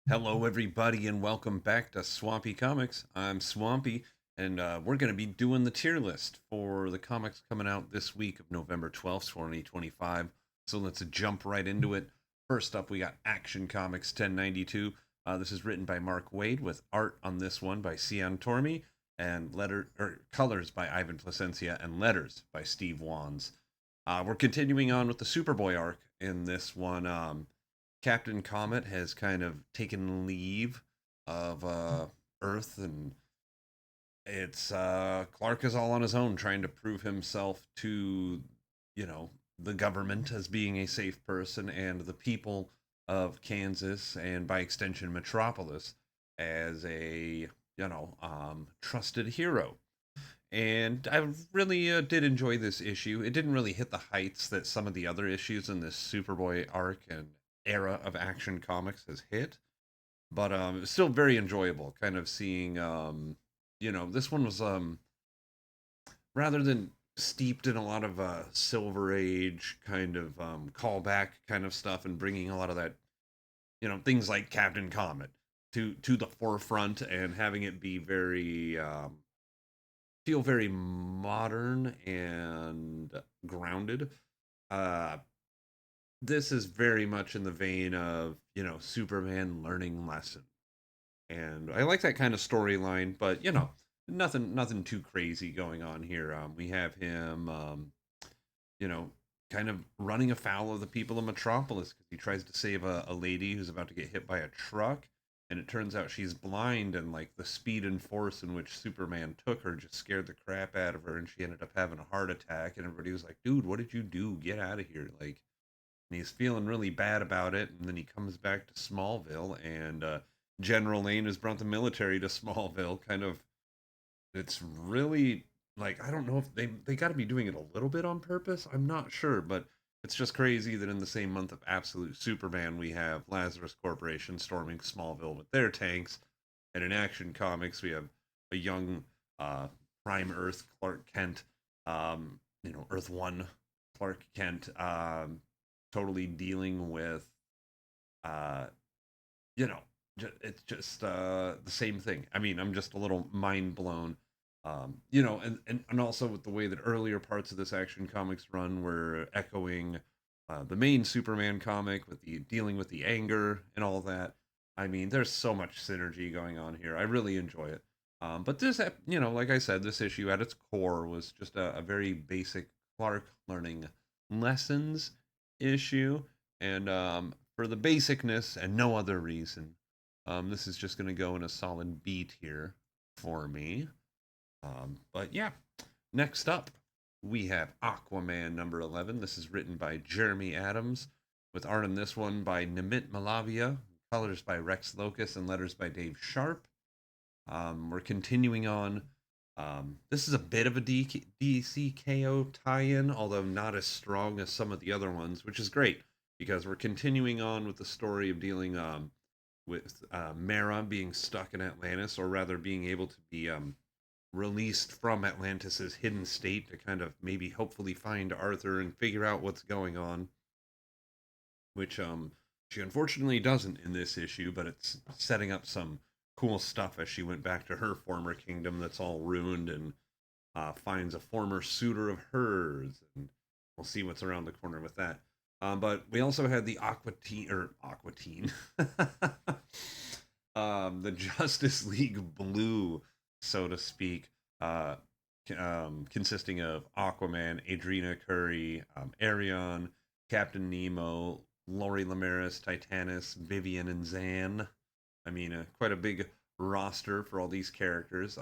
Hello, everybody, and welcome back to Swampy Comics. I'm Swampy, and we're going to be doing the tier list for the comics coming out this week of November 12th, 2025. So let's jump right into it. First up, we got Action Comics 1092. This is written by Mark Waid with art on this one by Cian Tormey and colors by Ivan Placencia and letters by Steve Wands. We're continuing on with the Superboy arc in this one. Captain Comet has kind of taken leave of Earth, and it's Clark is all on his own, trying to prove himself to the government as being a safe person, and the people of Kansas, and by extension Metropolis, as a trusted hero. And I really did enjoy this issue. It didn't really hit the heights that some of the other issues in this Superboy arc and era of Action Comics has hit, but it was still very enjoyable. Kind of seeing, this one was rather than steeped in a lot of Silver Age kind of callback kind of stuff, and bringing a lot of that, things like Captain Comet to the forefront, and having it be very feel very modern and grounded. Uh, this is very much in the vein of Superman learning lesson, and I like that kind of storyline. But nothing too crazy going on here. We have him, you know, kind of running afoul of the people of Metropolis because he tries to save a lady who's about to get hit by a truck, and it turns out she's blind, and like the speed and force in which Superman took her just scared the crap out of her, and she ended up having a heart attack. And everybody was like, "Dude, what did you do? Get out of here!" Like, and he's feeling really bad about it. And then he comes back to Smallville, and General Lane has brought the military to Smallville. Kind of, it's really like, I don't know if they got to be doing it a little bit on purpose. I'm not sure, but it's just crazy that in the same month of Absolute Superman, we have Lazarus Corporation storming Smallville with their tanks, and in Action Comics, we have a young uh, Prime Earth Clark Kent, Earth One Clark Kent, totally dealing with, uh, you know, it's just the same thing. I mean, I'm just a little mind blown. And also with the way that earlier parts of this Action Comics run were echoing the main Superman comic with the dealing with the anger and all that. I mean, there's so much synergy going on here. I really enjoy it. But this, like I said, this issue at its core was just a very basic Clark learning lessons issue. And for the basicness and no other reason, this is just going to go in a solid B tier for me. But yeah, next up, we have Aquaman number 11. This is written by Jeremy Adams, with art on this one by Nimit Malavia, colors by Rex Locus, and letters by Dave Sharp. We're continuing on. This is a bit of a DCKO tie in, although not as strong as some of the other ones, which is great because we're continuing on with the story of dealing with Mara being stuck in Atlantis, or rather being able to be released from Atlantis's hidden state to kind of maybe hopefully find Arthur and figure out what's going on, which she unfortunately doesn't in this issue, but it's setting up some cool stuff as she went back to her former kingdom that's all ruined, and finds a former suitor of hers, and we'll see what's around the corner with that. But we also had the Aquatine, the Justice League Blue, so to speak, uh, consisting of Aquaman, Adrena Curry, Arion, Captain Nemo, Lori Lamaris, Titanus, Vivian, and Zan. I mean, quite a big roster for all these characters.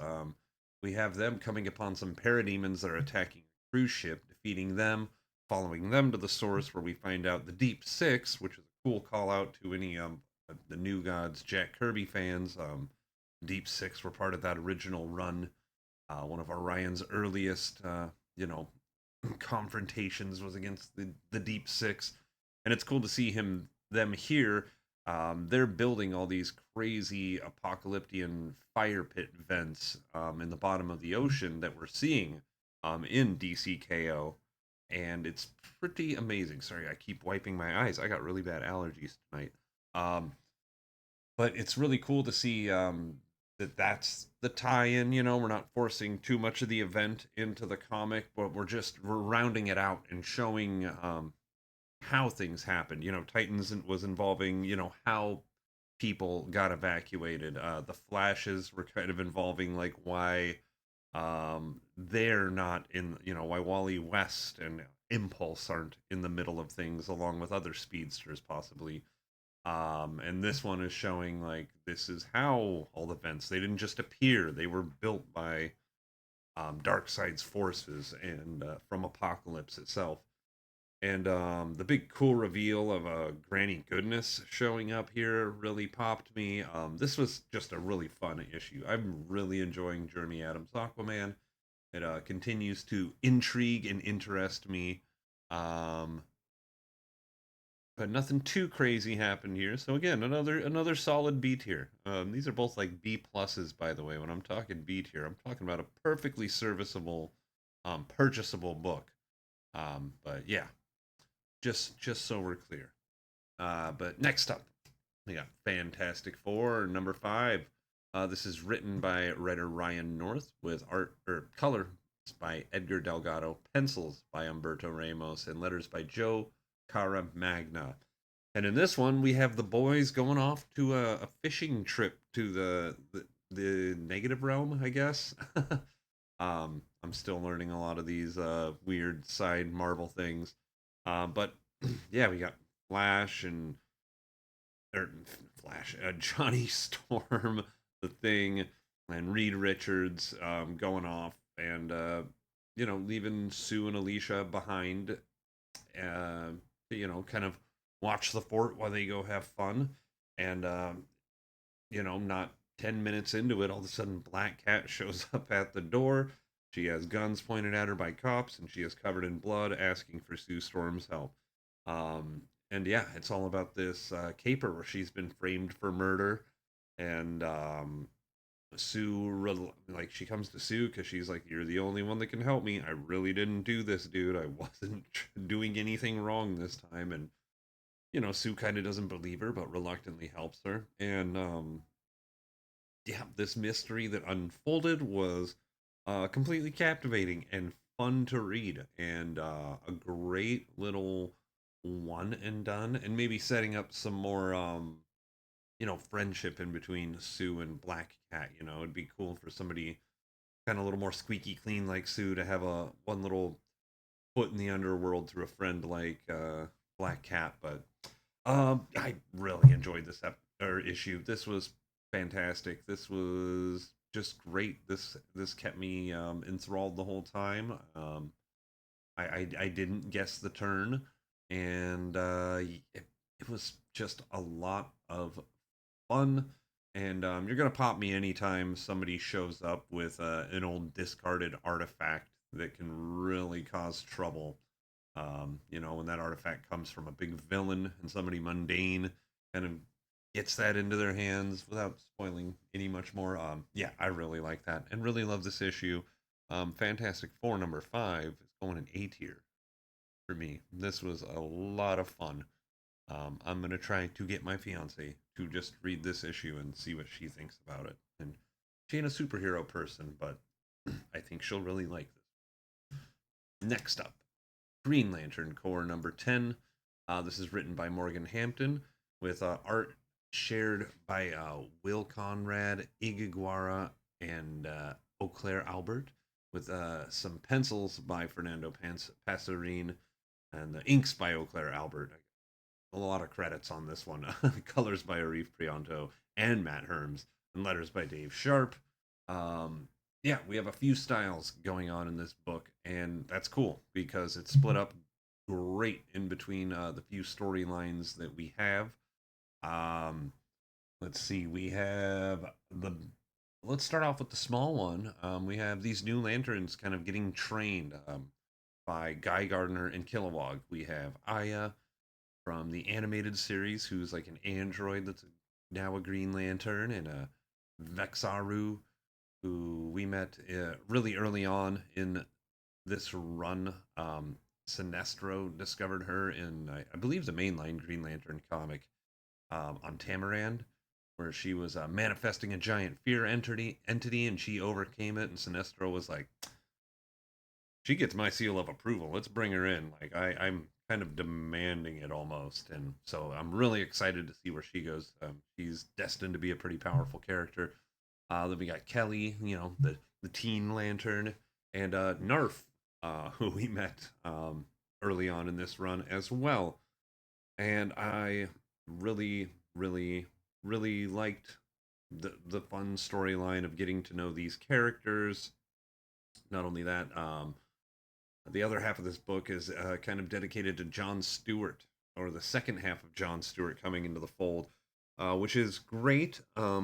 We have them coming upon some parademons that are attacking a cruise ship, defeating them, following them to the source where we find out the Deep Six, which is a cool call out to any the New Gods Jack Kirby fans. Deep Six were part of that original run. One of Orion's earliest, confrontations was against the Deep Six, and it's cool to see them here. They're building all these crazy apocalyptic fire pit vents in the bottom of the ocean that we're seeing in DCKO, and it's pretty amazing. Sorry, I keep wiping my eyes. I got really bad allergies tonight. Um, but it's really cool to see that that's the tie-in. You know, we're not forcing too much of the event into the comic, but we're rounding it out and showing how things happened. You know, Titans was involving, you know, how people got evacuated. The Flashes were kind of involving like why they're not in, you know, why Wally West and Impulse aren't in the middle of things along with other speedsters possibly. And this one is showing like this is how all the events, they didn't just appear, they were built by Darkseid's forces and from Apocalypse itself. And the big cool reveal of Granny Goodness showing up here really popped me. This was just a really fun issue. I'm really enjoying Jeremy Adams' Aquaman. It continues to intrigue and interest me. Um, but nothing too crazy happened here. So again, another solid B tier. These are both like B pluses, by the way. When I'm talking B tier, I'm talking about a perfectly serviceable, purchasable book. But yeah, just so we're clear. But next up, we got Fantastic Four number 5. This is written by writer Ryan North with art or color by Edgar Delgado, pencils by Umberto Ramos, and letters by Joe Caramagna. And in this one, we have the boys going off to a fishing trip to the negative realm, I guess. I'm still learning a lot of these weird side Marvel things. But yeah, we got Flash and or Flash, Johnny Storm, the Thing, and Reed Richards going off and you know, leaving Sue and Alicia behind. Uh, you know, kind of watch the fort while they go have fun, and you know, not 10 minutes into it, all of a sudden Black Cat shows up at the door. She has guns pointed at her by cops, and she is covered in blood, asking for Sue Storm's help. And yeah, it's all about this caper where she's been framed for murder, and like she comes to Sue because she's like, "You're the only one that can help me. I really didn't do this, dude. I wasn't doing anything wrong this time." And you know, Sue kind of doesn't believe her, but reluctantly helps her. And yeah, this mystery that unfolded was completely captivating and fun to read, and a great little one and done, and maybe setting up some more, you know, friendship in between Sue and Black Cat. You know, it'd be cool for somebody kind of a little more squeaky clean like Sue to have a one little foot in the underworld through a friend like Black Cat. But I really enjoyed this or issue. This was fantastic. This was just great. This kept me enthralled the whole time. I didn't guess the turn, and it was just a lot of fun. And you're gonna pop me anytime somebody shows up with an old discarded artifact that can really cause trouble. You know, when that artifact comes from a big villain and somebody mundane kind of gets that into their hands without spoiling any much more. Yeah, I really like that and really love this issue. Fantastic Four number 5 is going an A tier for me. This was a lot of fun. I'm gonna try to get my fiance to just read this issue and see what she thinks about it. And she ain't a superhero person, but I think she'll really like this. Next up, Green Lantern Corps number 10. This is written by Morgan Hampton with art shared by Will Conrad, Igiguara, and Eau Claire Albert, with some pencils by Fernando Passerin and the inks by Eau Claire Albert. A lot of credits on this one. Colors by Arif Prianto and Matt Herms, and letters by Dave Sharp. Yeah, we have a few styles going on in this book, and that's cool because it's split up great in between the few storylines that we have. Um, let's see, we have the. Let's start off with the small one. We have these new lanterns kind of getting trained by Guy Gardner and Kilowog. We have Aya from the animated series, who's like an android that's now a Green Lantern, and a Vexaru, who we met really early on in this run. Sinestro discovered her in, I believe, the mainline Green Lantern comic on Tamarand. where she was manifesting a giant fear entity, and she overcame it. And Sinestro was like, she gets my seal of approval. Let's bring her in. Like I'm kind of demanding it almost, and so I'm really excited to see where she goes. She's destined to be a pretty powerful character. Then we got Kelly, the Teen Lantern, and Narf, who we met early on in this run as well. And I really, really, really liked the fun storyline of getting to know these characters. Not only that, the other half of this book is kind of dedicated to John Stewart, or the second half of John Stewart coming into the fold, which is great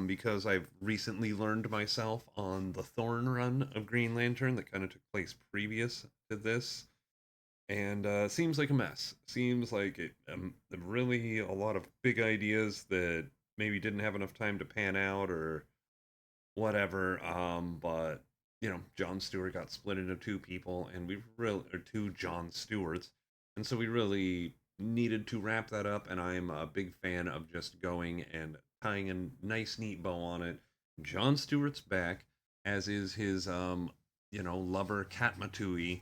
because I've recently learned myself on the Thorn run of Green Lantern that kind of took place previous to this. And seems like a mess. Seems like it really a lot of big ideas that maybe didn't have enough time to pan out or whatever. But John Stewart got split into two people, and we really or two John Stewarts, and so we really needed to wrap that up. And I'm a big fan of just going and tying a nice, neat bow on it. John Stewart's back, as is his lover Katmatui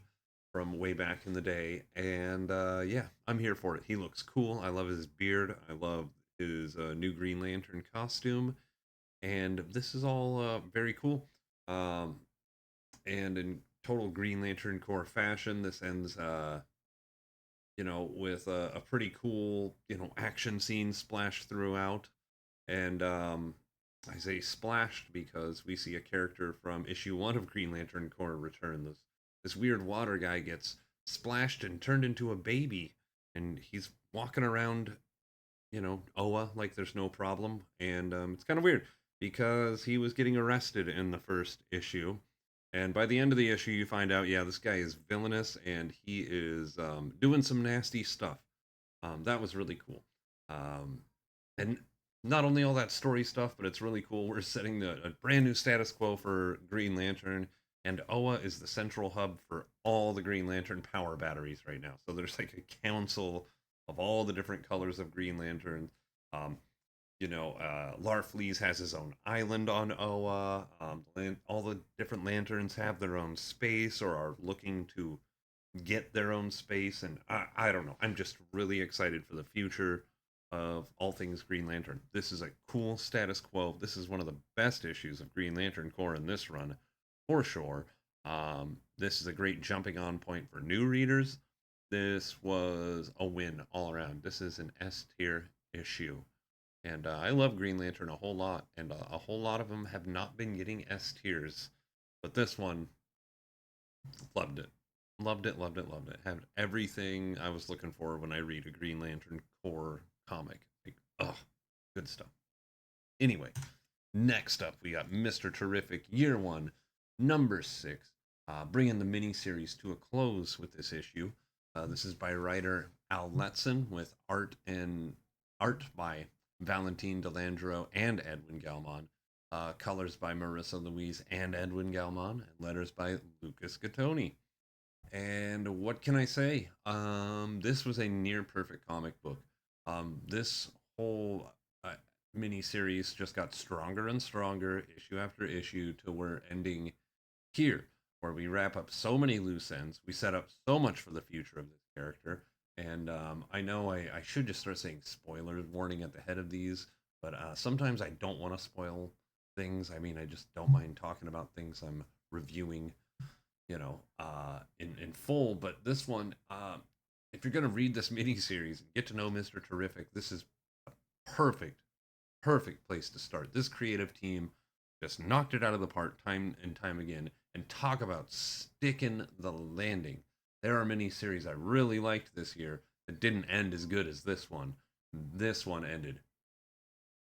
from way back in the day, and yeah, I'm here for it. He looks cool. I love his beard. I love his new Green Lantern costume, and this is all very cool. Um, and in total Green Lantern Corps fashion, this ends, with a pretty cool, action scene splashed throughout. And I say splashed because we see a character from issue one of Green Lantern Corps return. This weird water guy gets splashed and turned into a baby, and he's walking around, Oa like there's no problem. And it's kind of weird because he was getting arrested in the first issue, and by the end of the issue, you find out, yeah, this guy is villainous and he is doing some nasty stuff. That was really cool. Um, and not only all that story stuff, but it's really cool. We're setting a brand new status quo for Green Lantern, and Oa is the central hub for all the Green Lantern power batteries right now. So there's like a council of all the different colors of Green Lantern. Um, Larfleeze has his own island on Oa. All the different lanterns have their own space or are looking to get their own space. And I don't know. I'm just really excited for the future of all things Green Lantern. This is a cool status quo. This is one of the best issues of Green Lantern Corps in this run, for sure. This is a great jumping on point for new readers. This was a win all around. This is an S tier issue. And I love Green Lantern a whole lot, and a whole lot of them have not been getting S tiers. But this one, loved it. Loved it, loved it, loved it. Had everything I was looking for when I read a Green Lantern Corps comic. Like, oh, good stuff. Anyway, next up, we got Mr. Terrific Year 1, number 6, bringing the miniseries to a close with this issue. This is by writer Al Letson with art by Valentine Delandro and Edwin Galmon. Colors by Marissa Louise and Edwin Galmon, and letters by Lucas Gattoni. And what can I say? This was a near perfect comic book. This whole miniseries just got stronger and stronger, issue after issue, till we're ending here, where we wrap up so many loose ends. We set up so much for the future of this character. And I know I should just start saying spoiler warning at the head of these, but sometimes I don't want to spoil things. I mean, I just don't mind talking about things I'm reviewing, in full. But this one, if you're going to read this miniseries and get to know Mr. Terrific, this is a perfect place to start. This creative team just knocked it out of the park time and time again. And talk about sticking the landing. There are many series I really liked this year that didn't end as good as this one. This one ended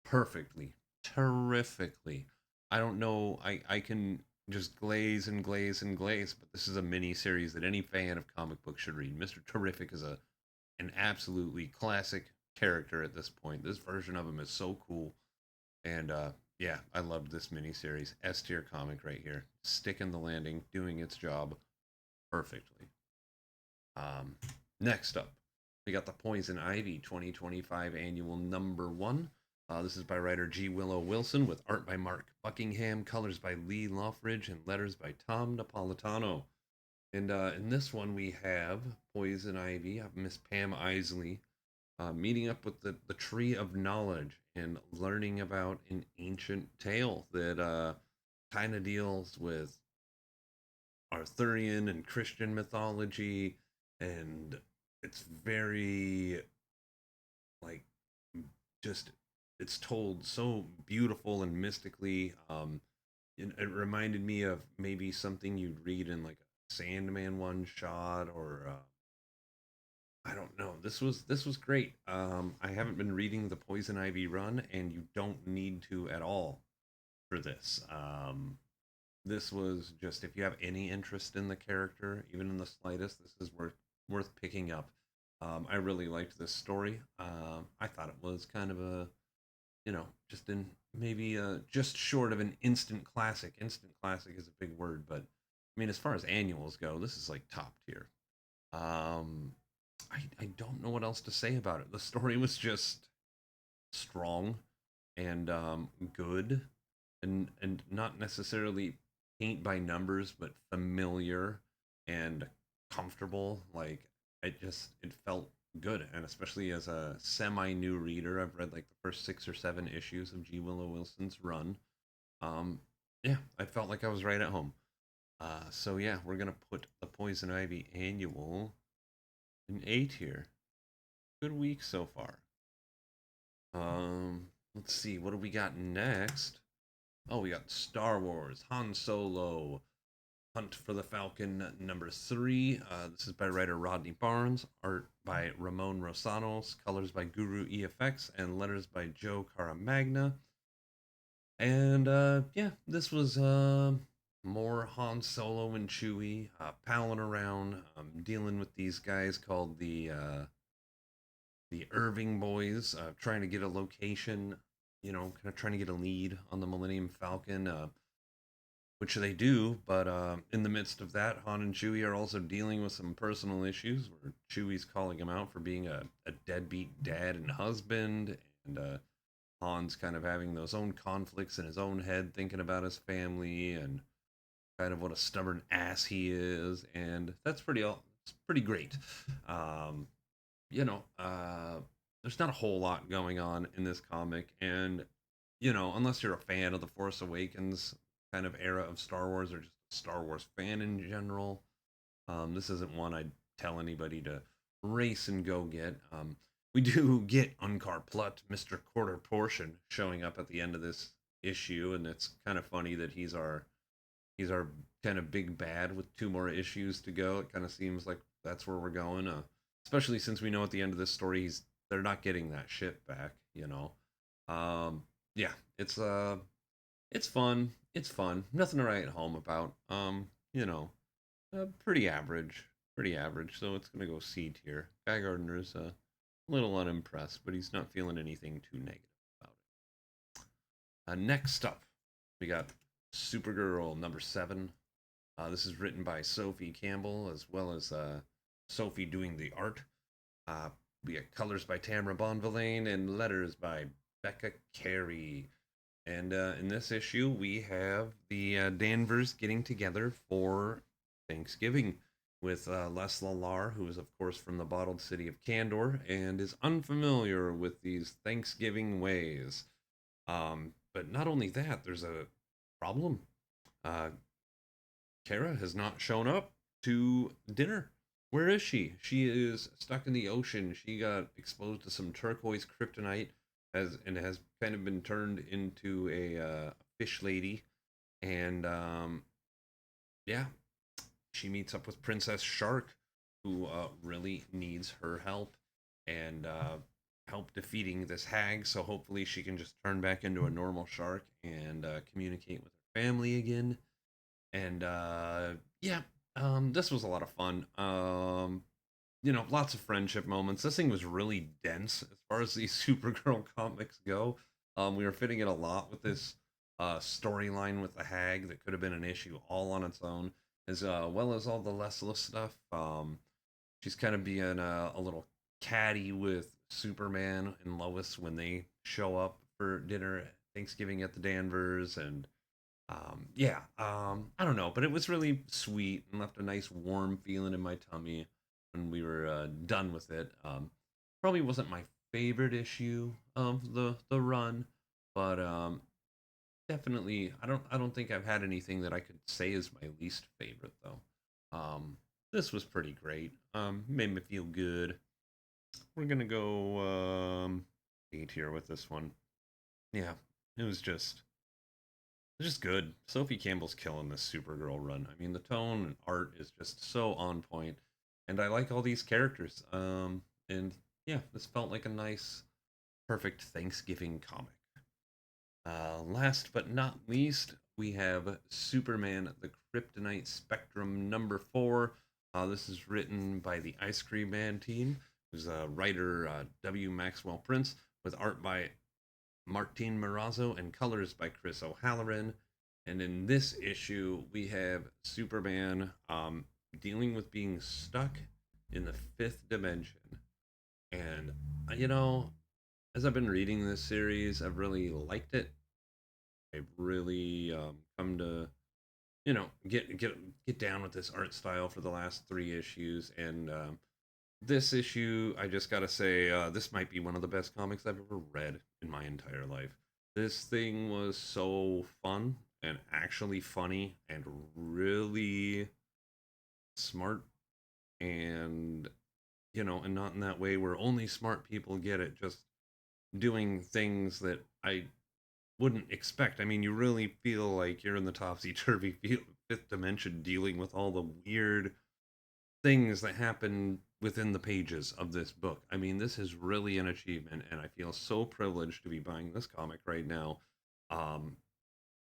perfectly, terrifically. I don't know. I can just glaze and glaze and glaze, but this is a mini series that any fan of comic books should read. Mr. Terrific is an absolutely classic character at this point. This version of him is so cool. And yeah, I loved this miniseries. S tier comic right here. Sticking the landing, doing its job perfectly. Next up, we got the Poison Ivy 2025 annual number 1. This is by writer G. Willow Wilson with art by Mark Buckingham, colors by Lee Loffridge, and letters by Tom Napolitano. And in this one, we have Poison Ivy, Miss Pam Isley, meeting up with the Tree of Knowledge and learning about an ancient tale that kind of deals with Arthurian and Christian mythology. And it's very, like, just, it's told so beautiful and mystically. It reminded me of maybe something you'd read in like a Sandman one shot, or I don't know. This was great. I haven't been reading the Poison Ivy run, and you don't need to at all for this. This was just, if you have any interest in the character, even in the slightest, this is worth picking up. I really liked this story. I thought it was kind of a, just in maybe just short of an instant classic. Instant classic is a big word, but I mean, as far as annuals go, this is like top tier. Um, I don't know what else to say about it. The story was just strong and good, and not necessarily paint by numbers, but familiar and comfortable. Like, it felt good, and especially as a semi new reader, I've read like the first 6 or 7 issues of G. Willow Wilson's run. Um, yeah, I felt like I was right at home. So yeah, we're gonna put the Poison Ivy annual an 8 here. Good week so far. Let's see, what do we got next? Oh, we got Star Wars, Han Solo, Hunt for the Falcon #3. This is by writer Rodney Barnes, art by Ramon Rosanos, colors by Guru EFX, and letters by Joe Caramagna. And yeah, this was more Han Solo and Chewie palling around, dealing with these guys called the Irving boys, trying to get a location, kind of trying to get a lead on the Millennium Falcon, which they do. But in the midst of that, Han and Chewie are also dealing with some personal issues where Chewie's calling him out for being a deadbeat dad and husband, and Han's kind of having those own conflicts in his own head, thinking about his family and kind of what a stubborn ass he is, and it's pretty great. Um, there's not a whole lot going on in this comic, and unless you're a fan of the Force Awakens kind of era of Star Wars, or just a Star Wars fan in general, this isn't one I'd tell anybody to race and go get. We do get Unkar Plutt, Mr. Quarter Portion, showing up at the end of this issue, and it's kind of funny that he's our kind of big bad with 2 more issues to go. It kind of seems like that's where we're going, especially since we know at the end of this story they're not getting that shit back. Yeah, it's fun. It's fun. Nothing to write home about. Pretty average. Pretty average. So it's gonna go C tier. Guy Gardner's a little unimpressed, but he's not feeling anything too negative about it. Next up, we got Supergirl #7. This is written by Sophie Campbell, as well as Sophie doing the art. We got colors by Tamara Bonvillain and letters by Becca Carey. And in this issue, we have the Danvers getting together for Thanksgiving with Les Lallar, who is, of course, from the bottled city of Candor and is unfamiliar with these Thanksgiving ways. But not only that, there's a problem. Uh, Kara has not shown up to dinner. Where is she? She is stuck in the ocean. She got exposed to some turquoise kryptonite, has kind of been turned into a fish lady, and yeah, she meets up with Princess Shark, who really needs her help and help defeating this hag. So hopefully she can just turn back into a normal shark and communicate with her family again. And yeah, this was a lot of fun. Lots of friendship moments. This thing was really dense as far as these Supergirl comics go. We were fitting in a lot with this storyline with the hag that could have been an issue all on its own, as well as all the Leslie stuff. She's kind of being a little catty with Superman and Lois when they show up for dinner at Thanksgiving at the Danvers, and yeah, I don't know, but it was really sweet and left a nice warm feeling in my tummy when we were done with it. Probably wasn't my favorite issue of the run, but definitely I don't think I've had anything that I could say is my least favorite though. This was pretty great. Made me feel good. We're gonna go 8 here with this one. Yeah, it was just good. Sophie Campbell's killing this Supergirl run. I mean, the tone and art is just so on point, and I like all these characters. And yeah, this felt like a nice, perfect Thanksgiving comic. Last but not least, we have Superman: The Kryptonite Spectrum #4. This is written by the Ice Cream Man team, who's writer W. Maxwell Prince, with art by Martin Morazzo and colors by Chris O'Halloran. And in this issue, we have Superman dealing with being stuck in the fifth dimension. And, you know, as I've been reading this series, I've really liked it. I've really come to, get down with this art style for the last 3 issues. And this issue, I just gotta say, this might be one of the best comics I've ever read in my entire life. This thing was so fun and actually funny and really smart, and and not in that way where only smart people get it, just doing things that I wouldn't expect. I mean, you really feel like you're in the topsy turvy fifth dimension dealing with all the weird things that happen within the pages of this book. I mean, this is really an achievement, and I feel so privileged to be buying this comic right now, um,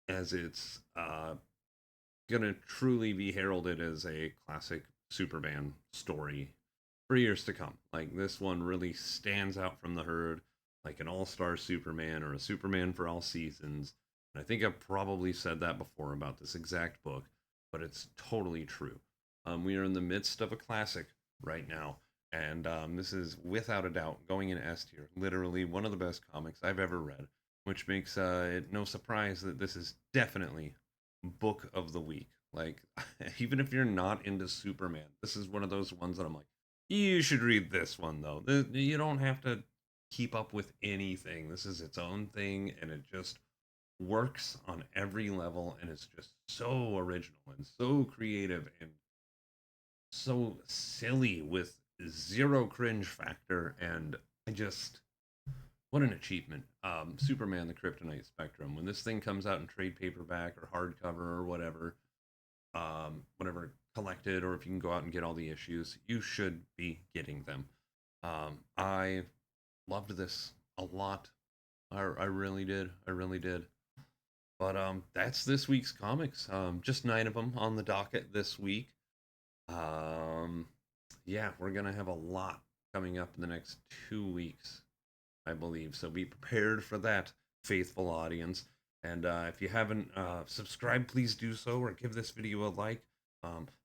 as it's gonna truly be heralded as a classic Superman story for years to come. Like, this one really stands out from the herd, like an all-star Superman or a Superman for all seasons. And I think I've probably said that before about this exact book, but it's totally true. We are in the midst of a classic right now, and this is without a doubt going in S tier. Literally one of the best comics I've ever read, which makes it no surprise that this is definitely book of the week. Like, even if you're not into Superman, this is one of those ones that I'm like, you should read this one though. You don't have to keep up with anything. This is its own thing, and it just works on every level, and it's just so original and so creative and so silly with zero cringe factor. And I just, what an achievement. Superman: The Kryptonite Spectrum. When this thing comes out in trade paperback or hardcover or whatever collected, or if you can go out and get all the issues, you should be getting them. I loved this a lot. I really did. I really did. But that's this week's comics. Just 9 of them on the docket this week. Um, yeah, we're gonna have a lot coming up in the next 2 weeks, I believe. So be prepared for that, faithful audience. And if you haven't subscribed, please do so, or give this video a like.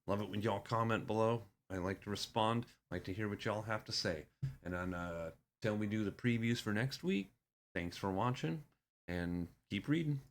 Love it when y'all comment below. I like to respond. I like to hear what y'all have to say. And then until we do the previews for next week, thanks for watching, and keep reading.